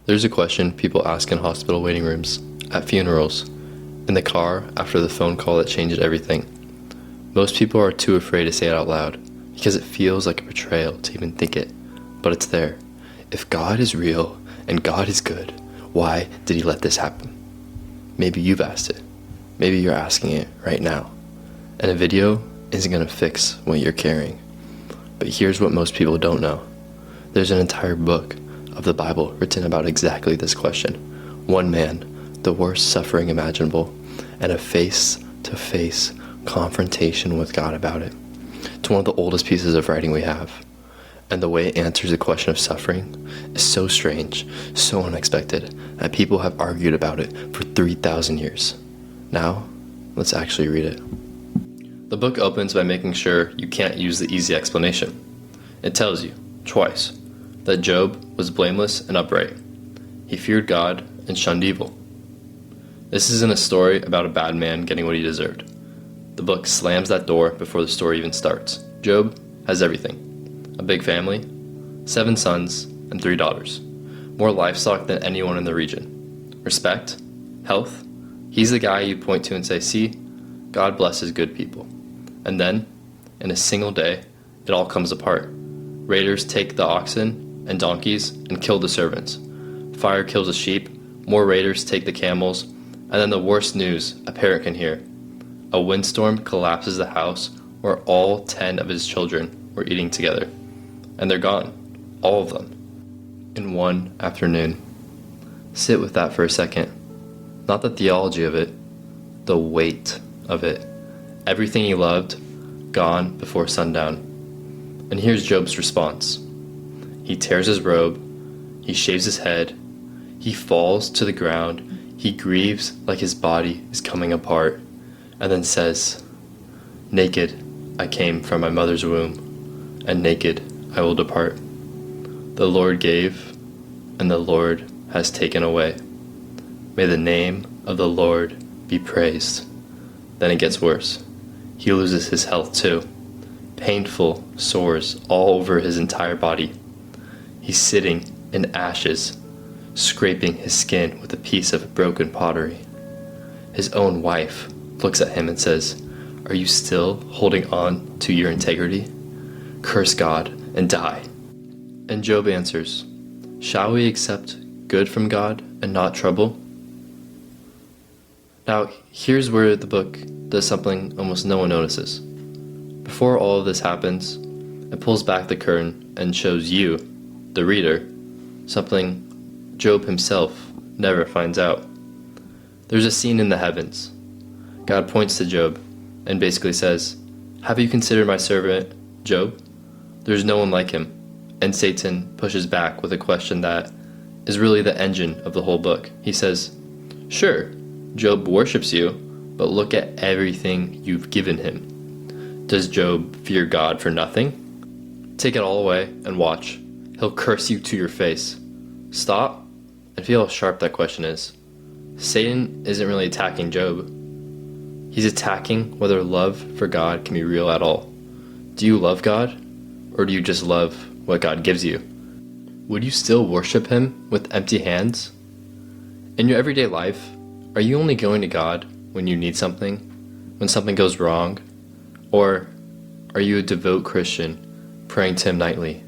There's a question people ask in hospital waiting rooms, at funerals, in the car after the phone call that changed everything. Most people are too afraid to say it out loud because it feels like a betrayal to even think it, but it's there. If God is real and God is good, why did he let this happen? Maybe you've asked it. Maybe you're asking it right now. And a video isn't going to fix what you're carrying. But here's what most people don't know. There's an entire book of the Bible written about exactly this question. One man, the worst suffering imaginable, and a face-to-face confrontation with God about it. It's one of the oldest pieces of writing we have. And the way it answers the question of suffering is so strange, so unexpected, that people have argued about it for 3,000 years. Now, let's actually read it. The book opens by making sure you can't use the easy explanation. It tells you, twice, that Job was blameless and upright. He feared God and shunned evil. This isn't a story about a bad man getting what he deserved. The book slams that door before the story even starts. Job has everything. A big family, 7 sons, and 3 daughters. More livestock than anyone in the region. Respect, health. He's the guy you point to and say, see, God blesses good people. And then, in a single day, it all comes apart. Raiders take the oxen and donkeys and kill the servants. Fire kills the sheep, more raiders take the camels, and then the worst news a parent can hear. A windstorm collapses the house where all 10 of his children were eating together. And they're gone, all of them, in one afternoon. Sit with that for a second. Not the theology of it, the weight of it. Everything he loved, gone before sundown. And here's Job's response. He tears his robe, he shaves his head, he falls to the ground, he grieves like his body is coming apart, and then says, naked I came from my mother's womb, and naked I will depart. The Lord gave, and the Lord has taken away. May the name of the Lord be praised. Then it gets worse. He loses his health too. Painful sores all over his entire body. He's sitting in ashes, scraping his skin with a piece of broken pottery. His own wife looks at him and says, are you still holding on to your integrity? Curse God and die. And Job answers, shall we accept good from God and not trouble? Now, here's where the book does something almost no one notices. Before all of this happens, it pulls back the curtain and shows you, the reader, something Job himself never finds out. There's a scene in the heavens. God points to Job and basically says, have you considered my servant, Job? There's no one like him. And Satan pushes back with a question that is really the engine of the whole book. He says, sure, Job worships you, but look at everything you've given him. Does Job fear God for nothing? Take it all away and watch. He'll curse you to your face. Stop and feel how sharp that question is. Satan isn't really attacking Job. He's attacking whether love for God can be real at all. Do you love God, or do you just love what God gives you? Would you still worship him with empty hands? In your everyday life, are you only going to God when you need something, when something goes wrong? Or are you a devout Christian praying to him nightly?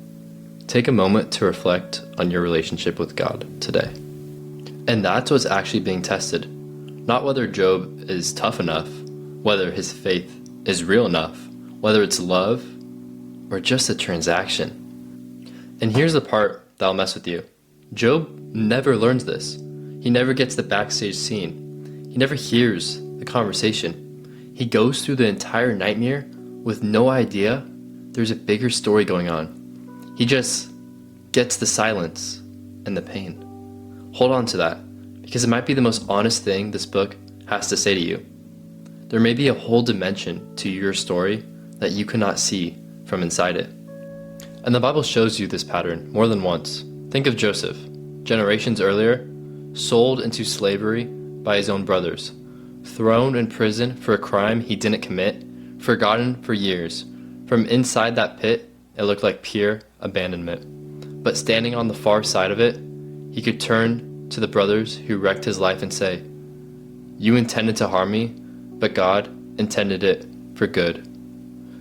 Take a moment to reflect on your relationship with God today. And that's what's actually being tested. Not whether Job is tough enough, whether his faith is real enough, whether it's love, or just a transaction. And here's the part that'll mess with you. Job never learns this. He never gets the backstage scene. He never hears the conversation. He goes through the entire nightmare with no idea there's a bigger story going on. He just gets the silence and the pain. Hold on to that, because it might be the most honest thing this book has to say to you. There may be a whole dimension to your story that you cannot see from inside it. And the Bible shows you this pattern more than once. Think of Joseph, generations earlier, sold into slavery by his own brothers, thrown in prison for a crime he didn't commit, forgotten for years. From inside that pit, it looked like pure abandonment. But standing on the far side of it, he could turn to the brothers who wrecked his life and say, "You intended to harm me, but God intended it for good,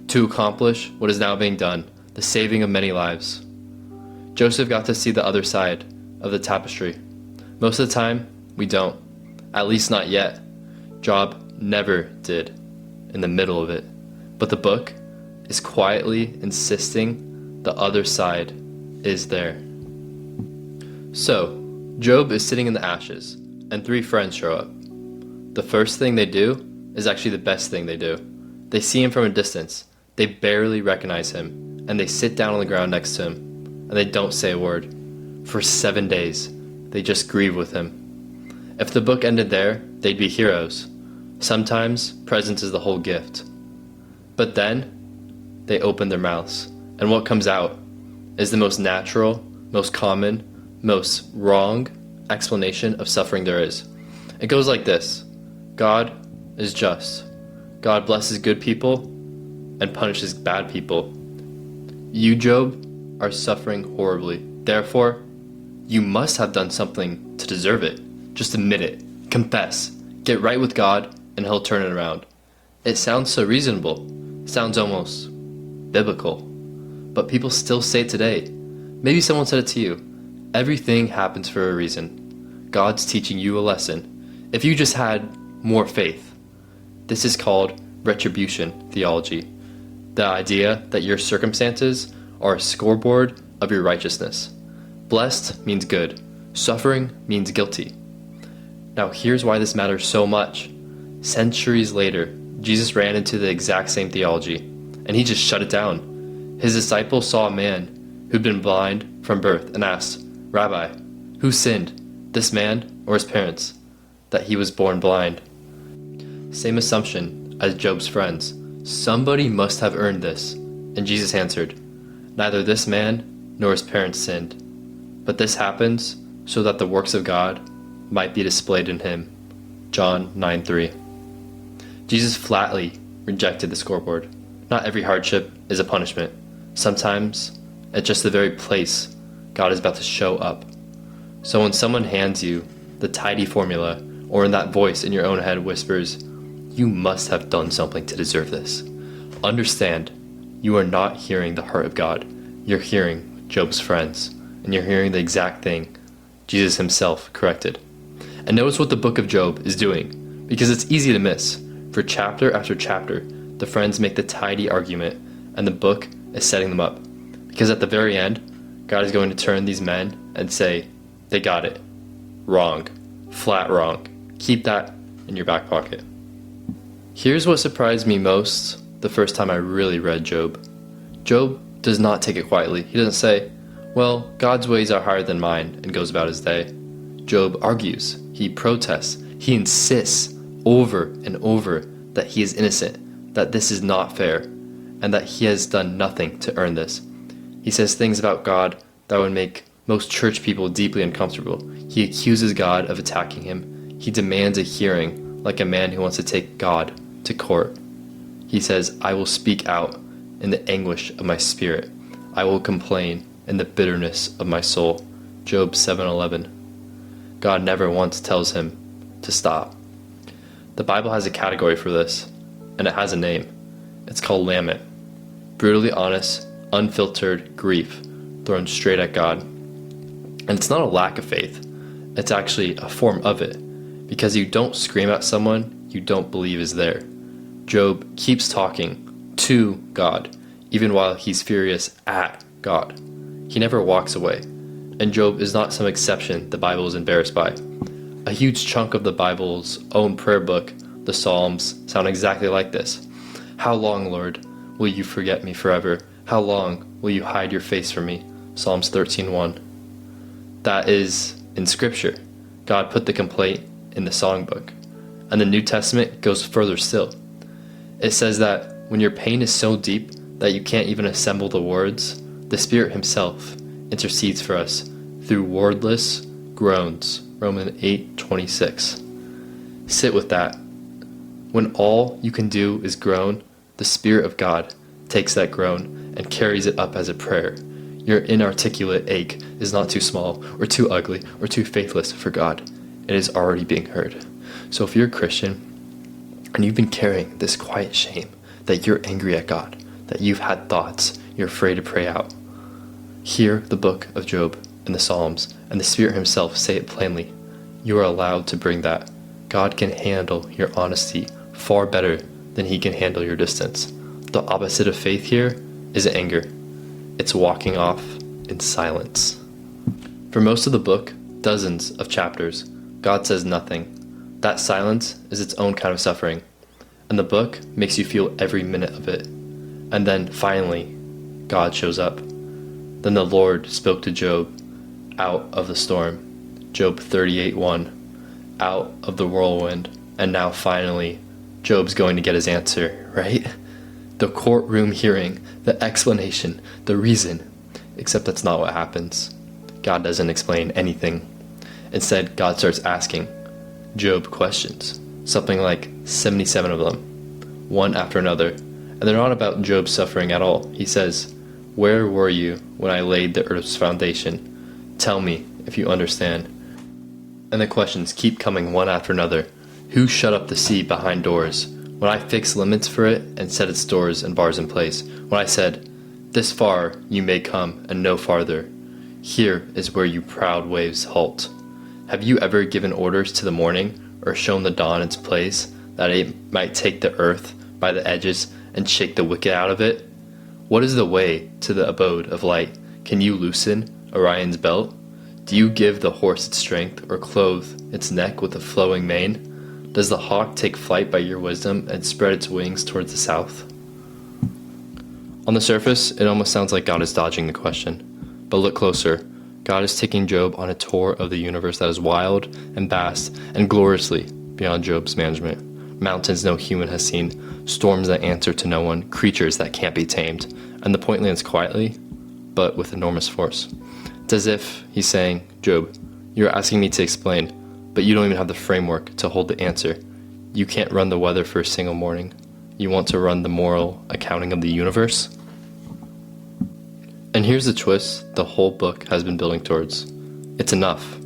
to accomplish what is now being done, the saving of many lives." Joseph got to see the other side of the tapestry. Most of the time, we don't. At least not yet. Job never did in the middle of it. But the book is quietly insisting the other side is there. So, Job is sitting in the ashes, and 3 friends show up. The first thing they do is actually the best thing they do. They see him from a distance, they barely recognize him, and they sit down on the ground next to him, and they don't say a word. For 7 days, they just grieve with him. If the book ended there, they'd be heroes. Sometimes, presence is the whole gift. But then, they open their mouths, and what comes out is the most natural, most common, most wrong explanation of suffering there is. It goes like this: God is just. God blesses good people and punishes bad people. You, Job, are suffering horribly. Therefore, you must have done something to deserve it. Just admit it. Confess. Get right with God, and he'll turn it around. It sounds so reasonable. Sounds almost biblical. But people still say it today. Maybe someone said it to you. Everything happens for a reason. God's teaching you a lesson. If you just had more faith. This is called retribution theology. The idea that your circumstances are a scoreboard of your righteousness. Blessed means good. Suffering means guilty. Now here's why this matters so much. Centuries later, Jesus ran into the exact same theology, and he just shut it down. His disciples saw a man who'd been blind from birth and asked, "Rabbi, who sinned, this man or his parents, that he was born blind?" Same assumption as Job's friends. Somebody must have earned this. And Jesus answered, "Neither this man nor his parents sinned, but this happens so that the works of God might be displayed in him." John 9:3. Jesus flatly rejected the scoreboard. Not every hardship is a punishment. Sometimes it's just the very place God is about to show up. So when someone hands you the tidy formula, or in that voice in your own head whispers, "You must have done something to deserve this," understand, you are not hearing the heart of God. You're hearing Job's friends, and you're hearing the exact thing Jesus himself corrected. And notice what the book of Job is doing, because it's easy to miss. For chapter after chapter, the friends make the tidy argument, and the book is setting them up. Because at the very end, God is going to turn these men and say, "They got it. Wrong. Flat wrong. Keep that in your back pocket." Here's what surprised me most the first time I really read Job. Job does not take it quietly. He doesn't say, "Well, God's ways are higher than mine," and goes about his day. Job argues. He protests. He insists over and over that he is innocent, that this is not fair, and that he has done nothing to earn this. He says things about God that would make most church people deeply uncomfortable. He accuses God of attacking him. He demands a hearing like a man who wants to take God to court. He says, "I will speak out in the anguish of my spirit. I will complain in the bitterness of my soul." Job 7:11. God never once tells him to stop. The Bible has a category for this, and it has a name. It's called lament. Brutally honest, unfiltered grief thrown straight at God. And it's not a lack of faith. It's actually a form of it, because you don't scream at someone you don't believe is there. Job keeps talking to God, even while he's furious at God. He never walks away. And Job is not some exception the Bible is embarrassed by. A huge chunk of the Bible's own prayer book, the Psalms, sound exactly like this. "How long, Lord, will you forget me forever? How long will you hide your face from me?" Psalms 13:1. That is in Scripture. God put the complaint in the songbook. And the New Testament goes further still. It says that when your pain is so deep that you can't even assemble the words, the Spirit himself intercedes for us through wordless groans. Romans 8:26. Sit with that. When all you can do is groan, the Spirit of God takes that groan and carries it up as a prayer. Your inarticulate ache is not too small or too ugly or too faithless for God. It is already being heard. So if you're a Christian and you've been carrying this quiet shame that you're angry at God, that you've had thoughts you're afraid to pray out, hear the book of Job and the Psalms and the Spirit himself say it plainly. You are allowed to bring that. God can handle your honesty far better than he can handle your distance. The opposite of faith here is anger. It's walking off in silence. For most of the book, dozens of chapters, God says nothing. That silence is its own kind of suffering, and the book makes you feel every minute of it. And then finally, God shows up. Then the Lord spoke to Job out of the storm. Job 38:1, out of the whirlwind. And now finally, Job's going to get his answer, right? The courtroom hearing, the explanation, the reason. Except that's not what happens. God doesn't explain anything. Instead, God starts asking Job questions, something like 77 of them, one after another. And they're not about Job's suffering at all. He says, "Where were you when I laid the earth's foundation? Tell me if you understand." And the questions keep coming one after another. Who shut up the sea behind doors? When I fixed limits for it and set its doors and bars in place. When I said, "This far you may come and no farther. Here is where you proud waves halt." Have you ever given orders to the morning or shown the dawn its place, that it might take the earth by the edges and shake the wicked out of it? What is the way to the abode of light? Can you loosen Orion's belt? Do you give the horse its strength or clothe its neck with a flowing mane? Does the hawk take flight by your wisdom and spread its wings towards the south? On the surface, it almost sounds like God is dodging the question. But look closer. God is taking Job on a tour of the universe that is wild and vast and gloriously beyond Job's management. Mountains no human has seen, storms that answer to no one, creatures that can't be tamed, and the point lands quietly, but with enormous force. It's as if he's saying, "Job, you're asking me to explain, but you don't even have the framework to hold the answer. You can't run the weather for a single morning. You want to run the moral accounting of the universe?" And here's the twist the whole book has been building towards. It's enough.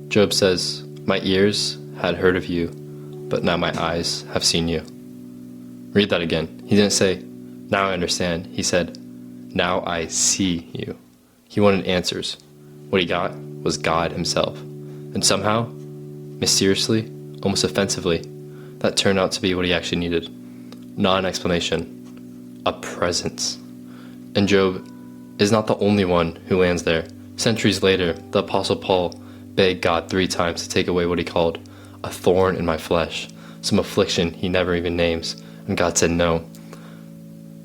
Job says, "My ears had heard of you, but now my eyes have seen you." Read that again. He didn't say, "Now I understand." He said, "Now I see you." He wanted answers. What he got was God himself. And somehow, mysteriously, almost offensively, that turned out to be what he actually needed. Not an explanation, a presence. And Job is not the only one who lands there. Centuries later, the Apostle Paul begged God 3 times to take away what he called a thorn in my flesh, some affliction he never even names, and God said no.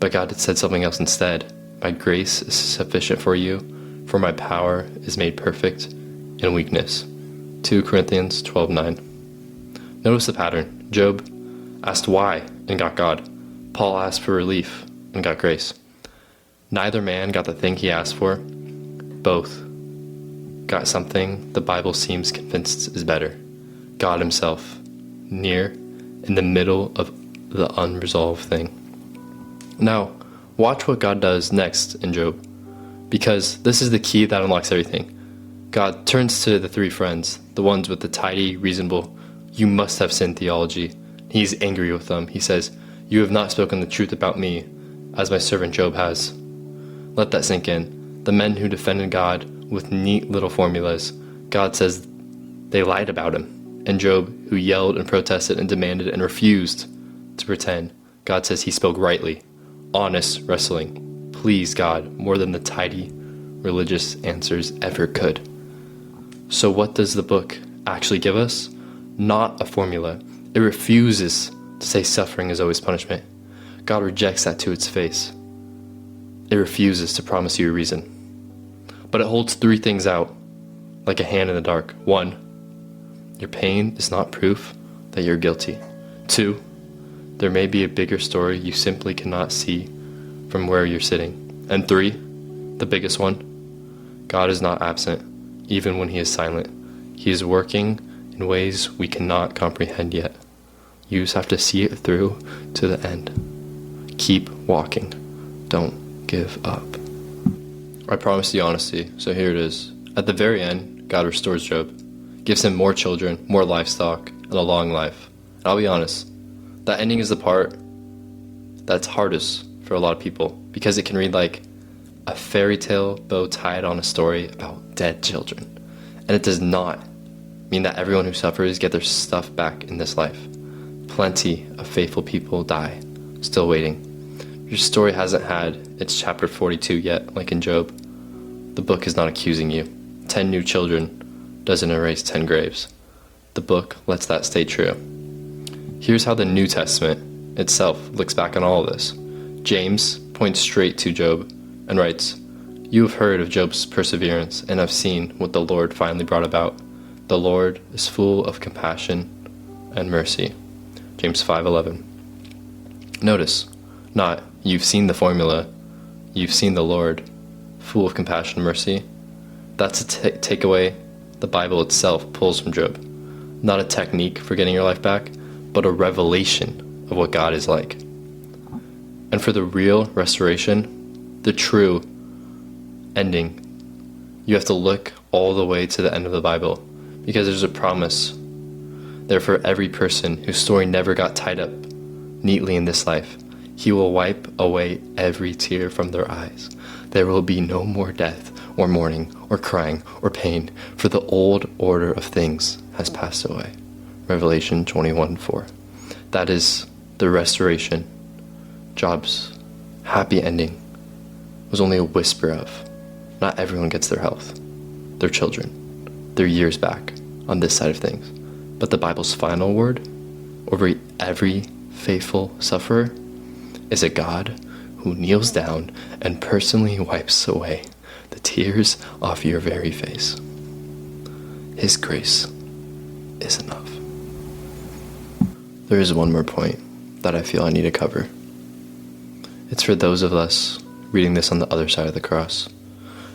But God had said something else instead. "My grace is sufficient for you, for my power is made perfect in weakness." 2 Corinthians 12:9. Notice the pattern. Job asked why and got God. Paul asked for relief and got grace. Neither man got the thing he asked for. Both got something the Bible seems convinced is better. God himself, near, in the middle of the unresolved thing. Now, watch what God does next in Job, because this is the key that unlocks everything. God turns to the 3 friends, the ones with the tidy, reasonable, "You must have sinned" theology. He's angry with them. He says, "You have not spoken the truth about me, as my servant Job has." Let that sink in. The men who defended God with neat little formulas, God says they lied about him. And Job, who yelled and protested and demanded and refused to pretend, God says he spoke rightly. Honest wrestling. Please God more than the tidy religious answers ever could. So what does the book actually give us? Not a formula. It refuses to say suffering is always punishment. God rejects that to its face. It refuses to promise you a reason. But it holds 3 things out, like a hand in the dark. 1, your pain is not proof that you're guilty. 2, there may be a bigger story you simply cannot see from where you're sitting. And 3, the biggest one, God is not absent, even when he is silent. He is working in ways we cannot comprehend yet. You just have to see it through to the end. Keep walking. Don't give up. I promised you honesty, so here it is. At the very end, God restores Job, gives him more children, more livestock, and a long life. And I'll be honest, that ending is the part that's hardest for a lot of people, because it can read like a fairy tale bow tied on a story about dead children. And it does not mean that everyone who suffers get their stuff back in this life. Plenty of faithful people die, still waiting. Your story hasn't had its chapter 42 yet, like in Job. The book is not accusing you. 10 new children doesn't erase 10 graves. The book lets that stay true. Here's how the New Testament itself looks back on all of this. James points straight to Job and writes, "You have heard of Job's perseverance and have seen what the Lord finally brought about. The Lord is full of compassion and mercy." James 5:11. Notice, not "you've seen the formula," "you've seen the Lord, full of compassion and mercy." That's a takeaway the Bible itself pulls from Job. Not a technique for getting your life back, but a revelation of what God is like. And for the real restoration, the true ending, you have to look all the way to the end of the Bible, because there's a promise there for every person whose story never got tied up neatly in this life. He will wipe away every tear from their eyes. There will be no more death or mourning or crying or pain, for the old order of things has passed away. Revelation 21:4. That is the restoration Job's happy ending was only a whisper of. Not everyone gets their health, their children, their years back on this side of things. But the Bible's final word over every faithful sufferer is a God who kneels down and personally wipes away the tears off your very face. His grace is enough. There is one more point that I feel I need to cover. It's for those of us reading this on the other side of the cross.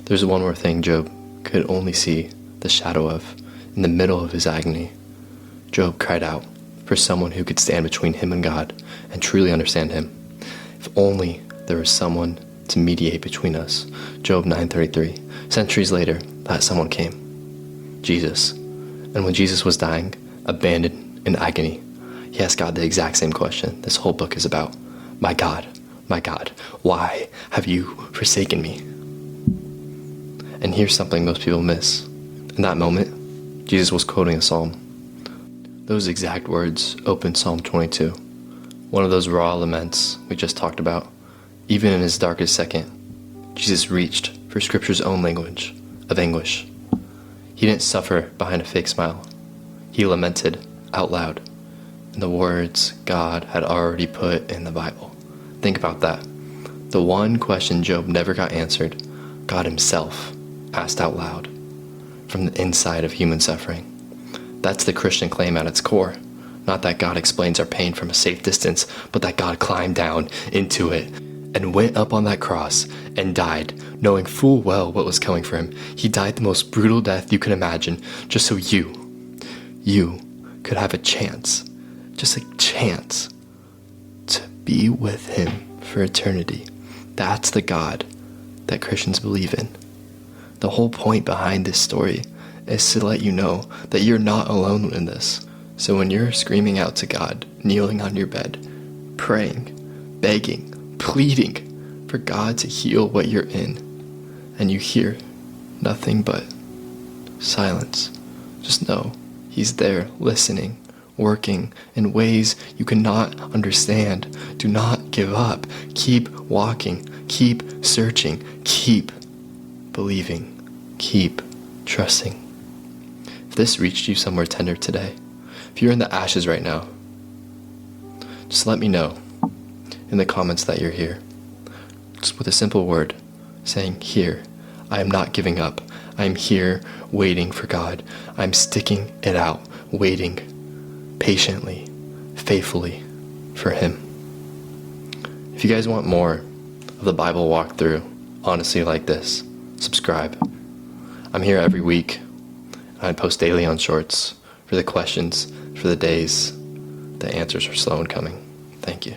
There's one more thing Job could only see the shadow of in the middle of his agony. Job cried out for someone who could stand between him and God and truly understand him. If only there was someone to mediate between us. Job 9:33. Centuries later, that someone came. Jesus. And when Jesus was dying, abandoned in agony, he asked God the exact same question this whole book is about. My God, why have you forsaken me?" And here's something most people miss. In that moment, Jesus was quoting a psalm. Those exact words open Psalm 22, one of those raw laments we just talked about. Even in his darkest second, Jesus reached for Scripture's own language of anguish. He didn't suffer behind a fake smile. He lamented out loud in the words God had already put in the Bible. Think about that. The one question Job never got answered, God himself asked out loud from the inside of human suffering. That's the Christian claim at its core. Not that God explains our pain from a safe distance, but that God climbed down into it and went up on that cross and died, knowing full well what was coming for him. He died the most brutal death you can imagine, just so you could have a chance, just a chance, to be with him for eternity. That's the God that Christians believe in. The whole point behind this story is to let you know that you're not alone in this. So when you're screaming out to God, kneeling on your bed, praying, begging, pleading for God to heal what you're in, and you hear nothing but silence, just know he's there listening, working in ways you cannot understand. Do not give up. Keep walking. Keep searching. Keep believing. Keep trusting. If this reached you somewhere tender today, if you're in the ashes right now, just let me know in the comments that you're here. Just with a simple word saying, "Here, I am not giving up. I'm here waiting for God. I'm sticking it out, waiting patiently, faithfully for him." If you guys want more of the Bible walkthrough, honestly like this, subscribe. I'm here every week. I post daily on Shorts for the questions, for the days. The answers are slow in coming. Thank you.